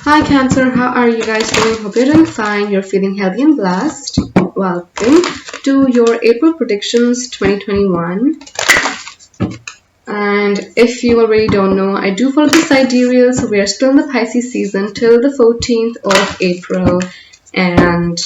Hi Cancer, how are you guys doing? Hope you're doing fine. You're feeling healthy and blessed. Welcome to your April predictions 2021. And if you already don't know, I do follow the sidereal, so we are still in the Pisces season till the 14th of April. And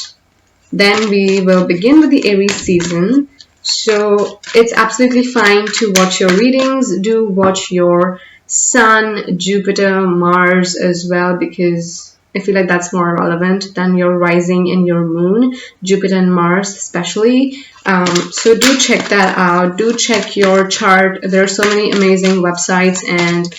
then we will begin with the Aries season. So it's absolutely fine to watch your readings. Do watch your Sun, Jupiter, Mars as well, because I feel like that's more relevant than your rising and your moon, Jupiter and Mars especially. So do check that out. Do check your chart. There are so many amazing websites and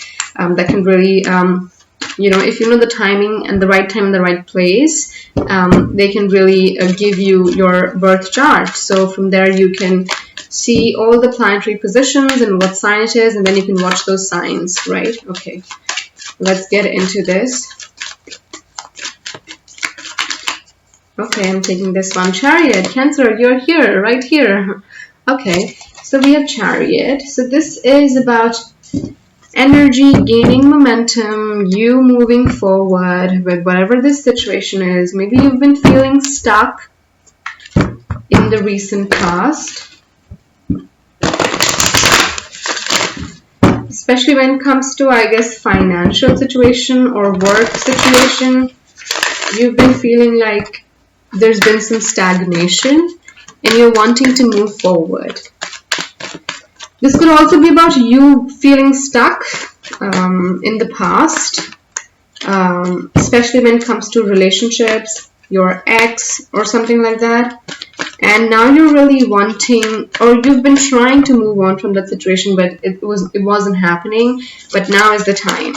that can really, if you know the timing and the right time and the right place, they can really give you your birth chart. So from there you can see all the planetary positions and what sign it is, and then you can watch those signs, right? Okay, let's get into this. Okay, I'm taking this one. Chariot, Cancer, you're here, right here. Okay, so we have Chariot. So this is about energy, gaining momentum, you moving forward with whatever this situation is. Maybe you've been feeling stuck in the recent past, especially when it comes to, I guess, financial situation or work situation. You've been feeling like there's been some stagnation and you're wanting to move forward. This could also be about you feeling stuck in the past, especially when it comes to relationships, your ex or something like that. And now you're really wanting, or you've been trying to move on from that situation, but it wasn't happening. But now is the time,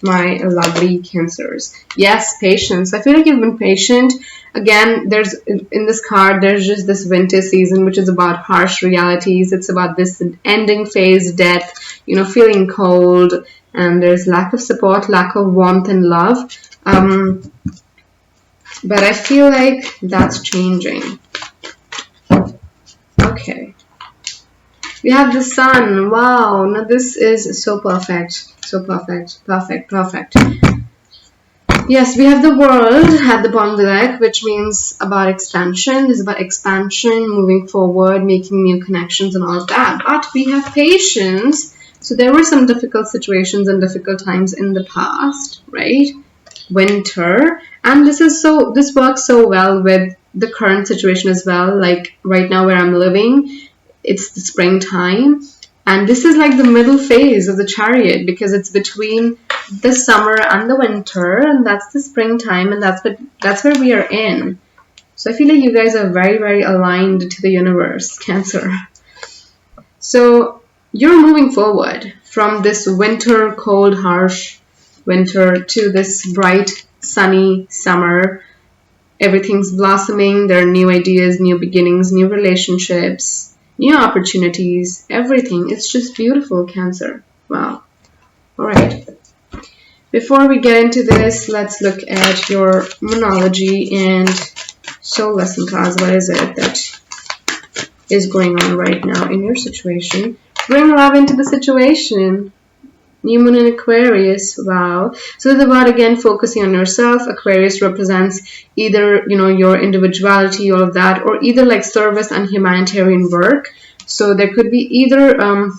my lovely Cancers. Yes, patience. I feel like you've been patient. Again, there's in this card, there's just this winter season, which is about harsh realities. It's about this ending phase, death, feeling cold, and there's lack of support, lack of warmth and love. But I feel like that's changing. Okay. We have the Sun. Wow. Now this is so perfect. So perfect. Perfect. Perfect. Yes, we have the World at the bottom of the deck, which means about expansion. This is about expansion, moving forward, making new connections and all of that. But we have Patience. So there were some difficult situations and difficult times in the past, right? Winter. And this works so well with the current situation as well. Like right now where I'm living, it's the springtime. And this is like the middle phase of the Chariot, because it's between the summer and the winter, and that's the springtime, and that's where we are in. So I feel like you guys are very, very aligned to the universe, Cancer. So you're moving forward from this winter, cold, harsh winter to this bright, sunny summer. Everything's blossoming. There are new ideas, new beginnings, new relationships, new opportunities, everything. It's just beautiful, Cancer. Wow. All right. Before we get into this, let's look at your Moonology and Soul Lesson cards. What is it that is going on right now in your situation? Bring love into the situation. New Moon in Aquarius. Wow. So it's about, again, focusing on yourself. Aquarius represents either, your individuality, all of that, or either like service and humanitarian work. So there could be either,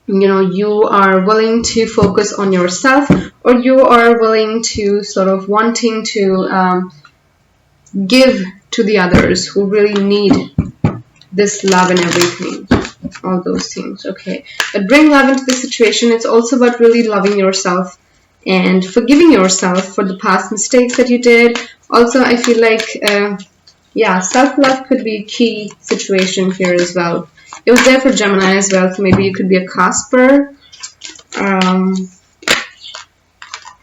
you are willing to focus on yourself, or you are willing to sort of wanting to give to the others who really need this love and everything. All those things. Okay, but bring love into the situation. It's also about really loving yourself and forgiving yourself for the past mistakes that you did. Also, I feel like self-love could be a key situation here as well. It was there for Gemini as well, so maybe you could be a Casper.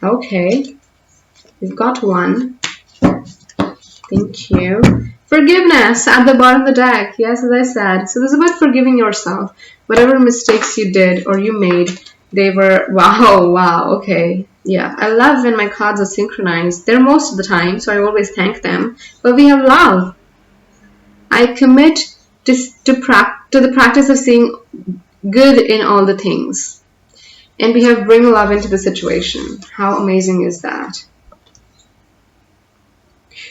Okay, we've got one. Thank you. Forgiveness at the bottom of the deck. Yes, as I said. So this is about forgiving yourself. Whatever mistakes you did or you made, they were... Wow, okay. Yeah, I love when my cards are synchronized. They're most of the time, so I always thank them. But we have love. I commit to the practice of seeing good in all the things. And we have bring love into the situation. How amazing is that?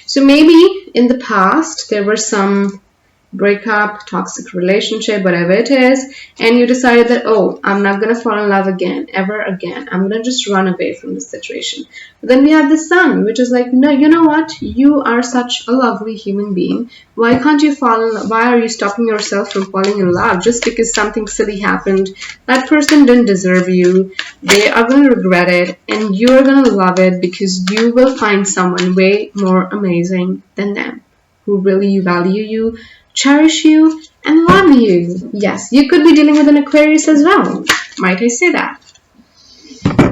So maybe in the past there were some breakup, toxic relationship, whatever it is, and you decided that, oh, I'm not gonna fall in love again, ever again. I'm gonna just run away from this situation. But then we have the Sun, which is like, no, you know what? You are such a lovely human being. Why can't you fall in love? Why are you stopping yourself from falling in love just because something silly happened? That person didn't deserve you. They are gonna regret it, and you're gonna love it because you will find someone way more amazing than them, who really value you, cherish you, and love you. Yes, you could be dealing with an Aquarius as well. Might I say that?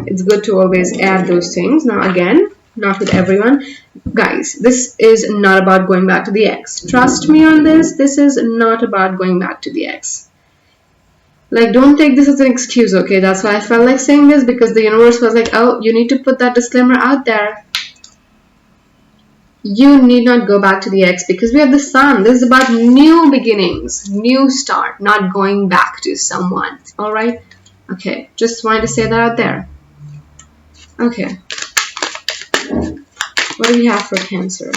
It's good to always add those things. Now again, not with everyone. Guys, this is not about going back to the ex. Trust me on this. This is not about going back to the ex. Like, don't take this as an excuse, okay? That's why I felt like saying this, because the universe was like, oh, you need to put that disclaimer out there. You need not go back to the ex, because we have the Sun. This is about new beginnings, new start, not going back to someone. All right? Okay, just wanted to say that out there. Okay. What do we have for Cancer?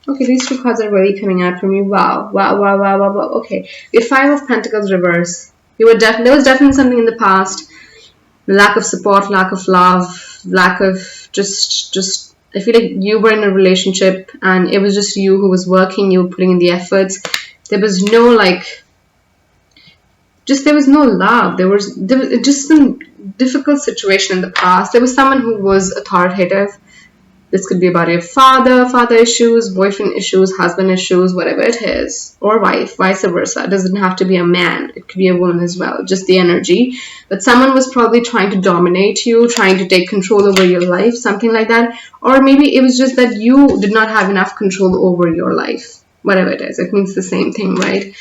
Okay, these two cards are really coming out for me. Wow, wow, wow, wow, wow, wow. Okay, we have Five of Pentacles reverse. There was definitely something in the past. Lack of support, lack of love, lack of just I feel like you were in a relationship and it was just you who was working, you were putting in the efforts. There was no like, there was no love. There was just some difficult situation in the past. There was someone who was authoritative. This could be about your father issues, boyfriend issues, husband issues, whatever it is, or wife, vice versa. It doesn't have to be a man. It could be a woman as well, just the energy. But someone was probably trying to dominate you, trying to take control over your life, something like that. Or maybe it was just that you did not have enough control over your life. Whatever it is, it means the same thing, right?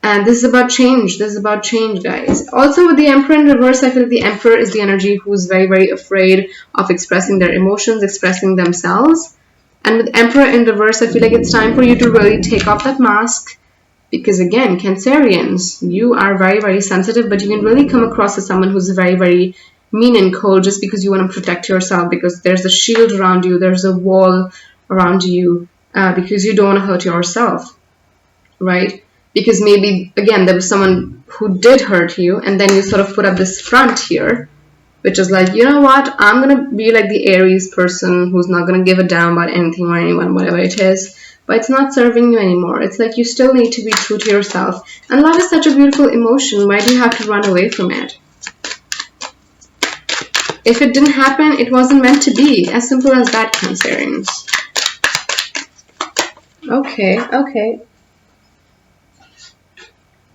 And this is about change. This is about change, guys. Also, with the Emperor in reverse, I feel like the Emperor is the energy who's very, very afraid of expressing their emotions, expressing themselves. And with Emperor in reverse, I feel like it's time for you to really take off that mask. Because again, Cancerians, you are very, very sensitive, but you can really come across as someone who's very, very mean and cold just because you want to protect yourself, because there's a shield around you, there's a wall around you, because you don't want to hurt yourself, right? Because maybe, again, there was someone who did hurt you, and then you sort of put up this front here, which is like, you know what, I'm going to be like the Aries person who's not going to give a damn about anything or anyone, whatever it is. But it's not serving you anymore. It's like you still need to be true to yourself. And love is such a beautiful emotion. Why do you have to run away from it? If it didn't happen, it wasn't meant to be. As simple as that, Cancerians. Okay.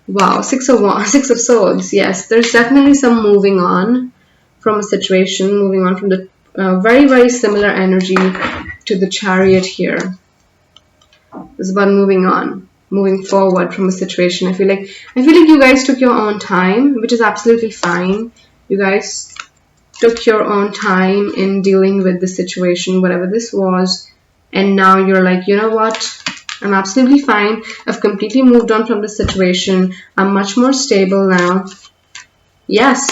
Wow, Six of Swords. Yes, there's definitely some moving on from a situation, moving on from the very, very similar energy to the Chariot here. It's about moving on, moving forward from a situation. I feel like you guys took your own time, which is absolutely fine. You guys took your own time in dealing with the situation, whatever this was, and now you're like, you know what? I'm absolutely fine. I've completely moved on from the situation. I'm much more stable now. Yes.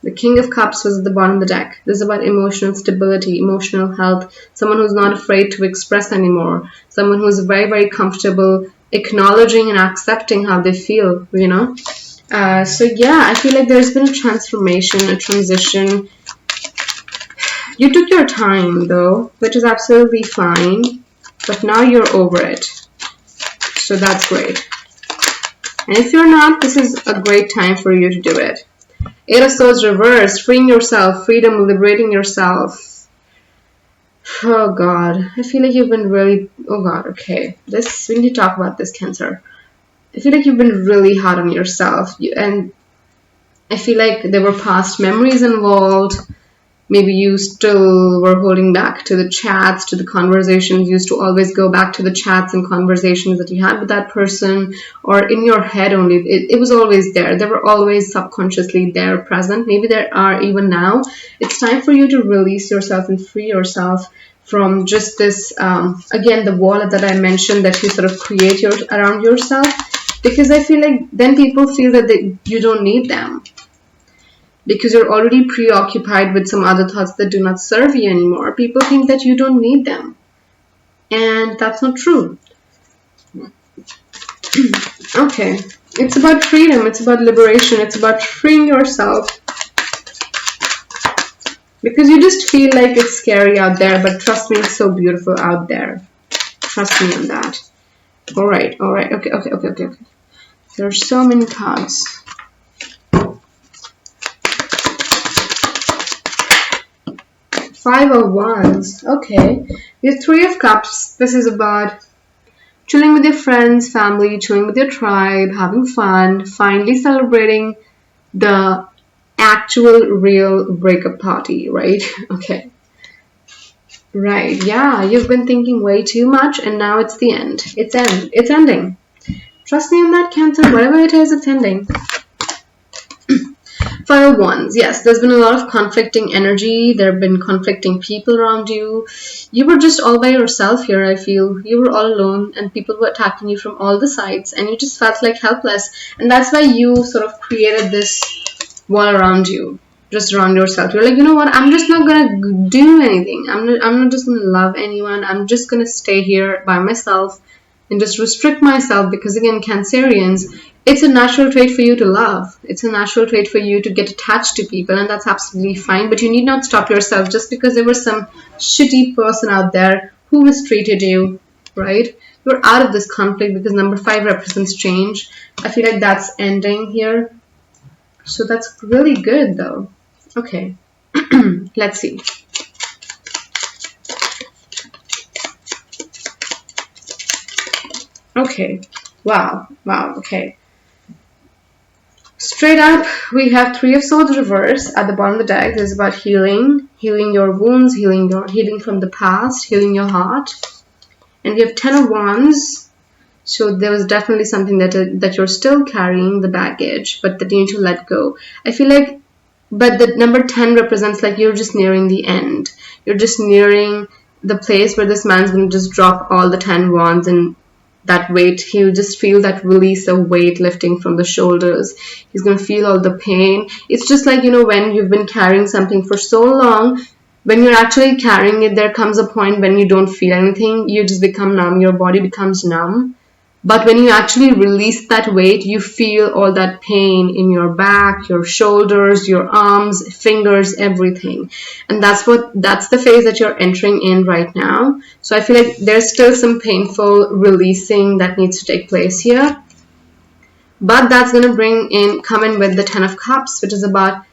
The King of Cups was at the bottom of the deck. This is about emotional stability, emotional health. Someone who's not afraid to express anymore. Someone who's very, very comfortable acknowledging and accepting how they feel, you know. So yeah, I feel like there's been a transformation, a transition. You took your time though, which is absolutely fine. But now you're over it. So that's great. And if you're not, this is a great time for you to do it. Eight of Swords reverse, freeing yourself, freedom, liberating yourself. Oh God, I feel like you've been really, oh God, okay. We need to talk about this, Cancer. I feel like you've been really hard on yourself. And I feel like there were past memories involved. Maybe you still were holding back to the chats, to the conversations. You used to always go back to the chats and conversations that you had with that person, or in your head only. It was always there. They were always subconsciously there, present. Maybe there are even now. It's time for you to release yourself and free yourself from just this, again, the wall that I mentioned that you sort of create around yourself. Because I feel like then people feel that you don't need them. because you're already preoccupied with some other thoughts that do not serve you anymore. People think that you don't need them, and that's not true. Okay, it's about freedom, it's about liberation, it's about freeing yourself, because you just feel like it's scary out there, but trust me, it's so beautiful out there. Trust me on that. Alright, okay. There are so many cards. Five of Wands. Okay. The Three of Cups. This is about chilling with your friends, family, chilling with your tribe, having fun, finally celebrating the actual real breakup party, right? Okay. Right, yeah, you've been thinking way too much and now it's the end. It's ending. Trust me on that, Cancer. Whatever it is, it's ending. Five of Wands. Yes, there's been a lot of conflicting energy. There have been conflicting people around you. You were just all by yourself here, I feel. You were all alone and people were attacking you from all the sides and you just felt like helpless. And that's why you sort of created this wall around you. Just around yourself. You're like, you know what? I'm just not gonna do anything. I'm not just gonna love anyone. I'm just gonna stay here by myself and just restrict myself, because again, Cancerians, it's a natural trait for you to love. It's a natural trait for you to get attached to people, and that's absolutely fine. But you need not stop yourself just because there was some shitty person out there who mistreated you, right? You're out of this conflict because number 5 represents change. I feel like that's ending here. So that's really good though. Okay, let's see. Okay, wow, okay. Straight up, we have Three of Swords reverse at the bottom of the deck. This is about healing your wounds, healing from the past, healing your heart. And we have Ten of Wands. So there was definitely something that you're still carrying, the baggage, but that you need to let go. I feel like, but the number 10 represents like you're just nearing the end. You're just nearing the place where this man's going to just drop all the 10 wands and that weight. He'll just feel that release of weight lifting from the shoulders. He's going to feel all the pain. It's just like, you know, when you've been carrying something for so long, when you're actually carrying it, there comes a point when you don't feel anything. You just become numb. Your body becomes numb. But when you actually release that weight, you feel all that pain in your back, your shoulders, your arms, fingers, everything. And that's the phase that you're entering in right now. So I feel like there's still some painful releasing that needs to take place here. But that's going to come in with the Ten of Cups, which is about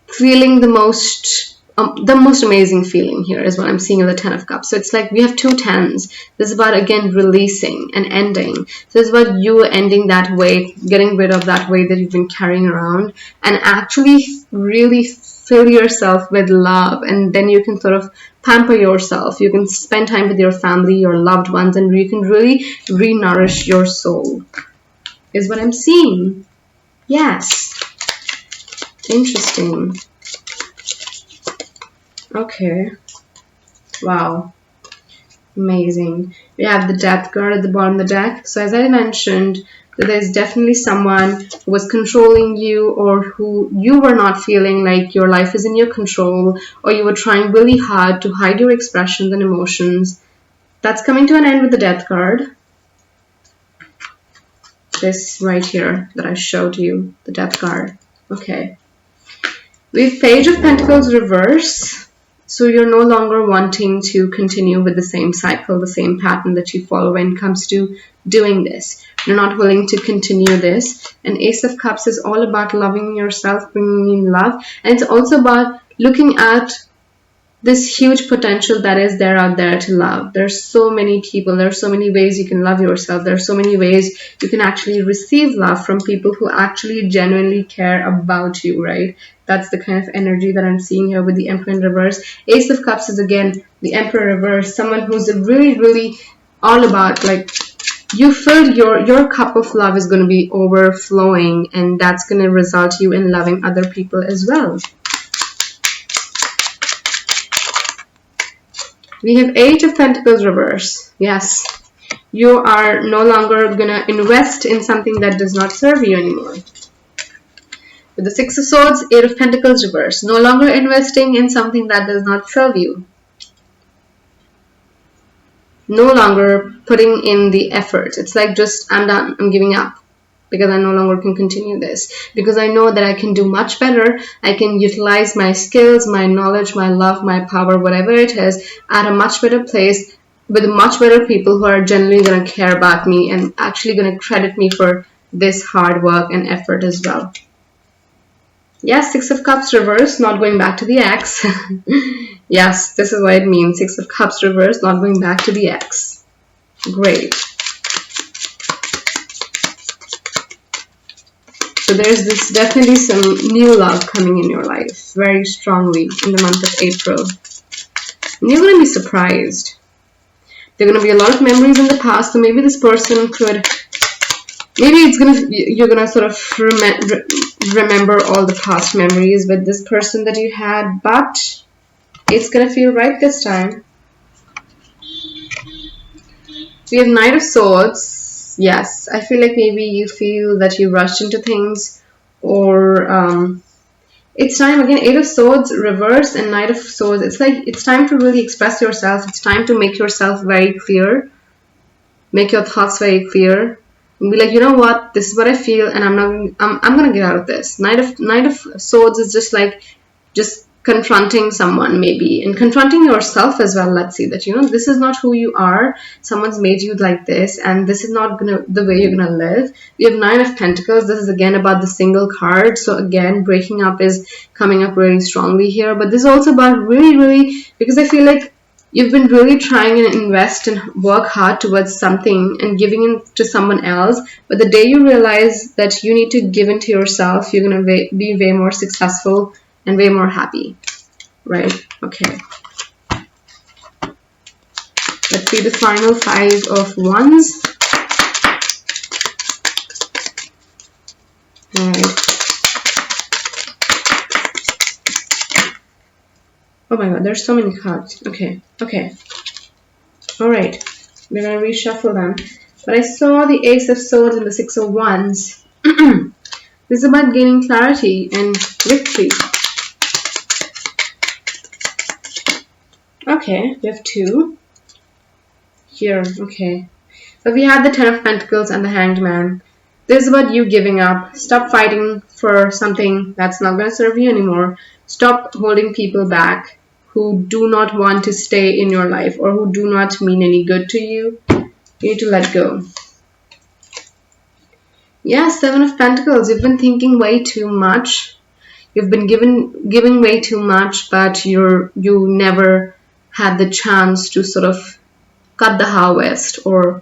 feeling the most amazing feeling here is what I'm seeing in the Ten of Cups. So it's like we have 2 10s. This is about, again, releasing and ending. So it's about you ending that weight, getting rid of that weight that you've been carrying around, and actually really fill yourself with love. And then you can sort of pamper yourself. You can spend time with your family, your loved ones, and you can really re-nourish your soul is what I'm seeing. Yes. Interesting. Okay. Wow. Amazing. We have the Death card at the bottom of the deck. So as I mentioned, that there's definitely someone who was controlling you, or who you were not feeling like your life is in your control, or you were trying really hard to hide your expressions and emotions. That's coming to an end with the Death card. This right here that I showed you, the Death card. Okay. We have Page of Pentacles reverse. So you're no longer wanting to continue with the same cycle, the same pattern that you follow when it comes to doing this. You're not willing to continue this. And Ace of Cups is all about loving yourself, bringing in love. And it's also about looking at this huge potential that is there out there to love. There's so many people. There's so many ways you can love yourself. There's so many ways you can actually receive love from people who actually genuinely care about you, right? That's the kind of energy that I'm seeing here with the Emperor in reverse. Ace of Cups is, again, the Emperor reverse. Someone who's really, really all about, like, you feel your cup of love is going to be overflowing, and that's going to result you in loving other people as well. We have Eight of Pentacles reverse. Yes, you are no longer going to invest in something that does not serve you anymore. With the Six of Swords, Eight of Pentacles reverse. No longer investing in something that does not serve you. No longer putting in the effort. It's like just, I'm done, I'm giving up. Because I no longer can continue this. Because I know that I can do much better. I can utilize my skills, my knowledge, my love, my power, whatever it is, at a much better place with much better people who are genuinely going to care about me and actually going to credit me for this hard work and effort as well. Yes, Six of Cups reverse, not going back to the ex. Yes, this is what it means. Six of Cups reverse, not going back to the ex. Great. So there's this definitely some new love coming in your life very strongly in the month of April. And you're going to be surprised. There are going to be a lot of memories in the past, so maybe this person could, maybe you're going to sort of remember all the past memories with this person that you had, but it's going to feel right this time. We have Knight of Swords. Yes, I feel like maybe you feel that you rushed into things, or it's time again. Eight of Swords reverse and Knight of Swords. It's like it's time to really express yourself. It's time to make yourself very clear, make your thoughts very clear, and be like, you know what, this is what I feel, and I'm gonna get out of this. Knight of Swords is just like confronting someone maybe, and confronting yourself as well. Let's see that, you know, this is not who you are. Someone's made you like this, and this is not the way you're gonna live. We have Nine of Pentacles. This is again about the single card, so again breaking up is coming up really strongly here, but this is also about really, because I feel like you've been really trying and invest and work hard towards something and giving in to someone else, but the day you realize that you need to give in to yourself, you're gonna be way more successful and way more happy, right? Okay. Let's see the final Five of Wands. All right. Oh my God, there's so many cards. Okay. All right. We're gonna reshuffle them. But I saw the Ace of Swords and the Six of Wands. This is about gaining clarity and victory. Okay, we have two here. Okay, but we have the Ten of Pentacles and the Hanged Man. This is about you giving up. Stop fighting for something that's not going to serve you anymore. Stop holding people back who do not want to stay in your life or who do not mean any good to you. You need to let go. Yeah, Seven of Pentacles. You've been thinking way too much. You've been giving way too much, but you never had the chance to sort of cut the harvest or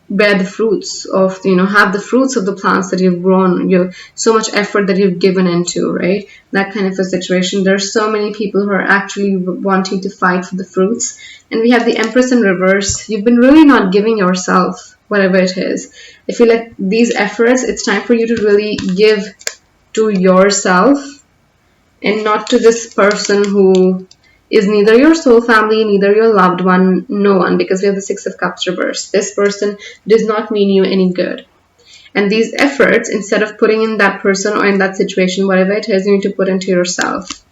bear the fruits of, you know, have the fruits of the plants that you've grown, so much effort that you've given into, right? That kind of a situation. There's so many people who are actually wanting to fight for the fruits. And we have the Empress in reverse. You've been really not giving yourself whatever it is. I feel like these efforts, it's time for you to really give to yourself and not to this person who is neither your soul family, neither your loved one, no one, because we have the Six of Cups reversed. This person does not mean you any good. And these efforts, instead of putting in that person or in that situation, whatever it is, you need to put into yourself.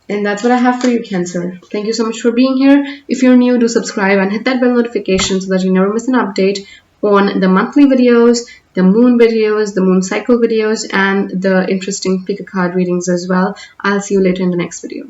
And that's what I have for you, Cancer. Thank you so much for being here. If you're new, do subscribe and hit that bell notification so that you never miss an update on the monthly videos, the moon videos, the moon cycle videos, and the interesting pick a card readings as well. I'll see you later in the next video.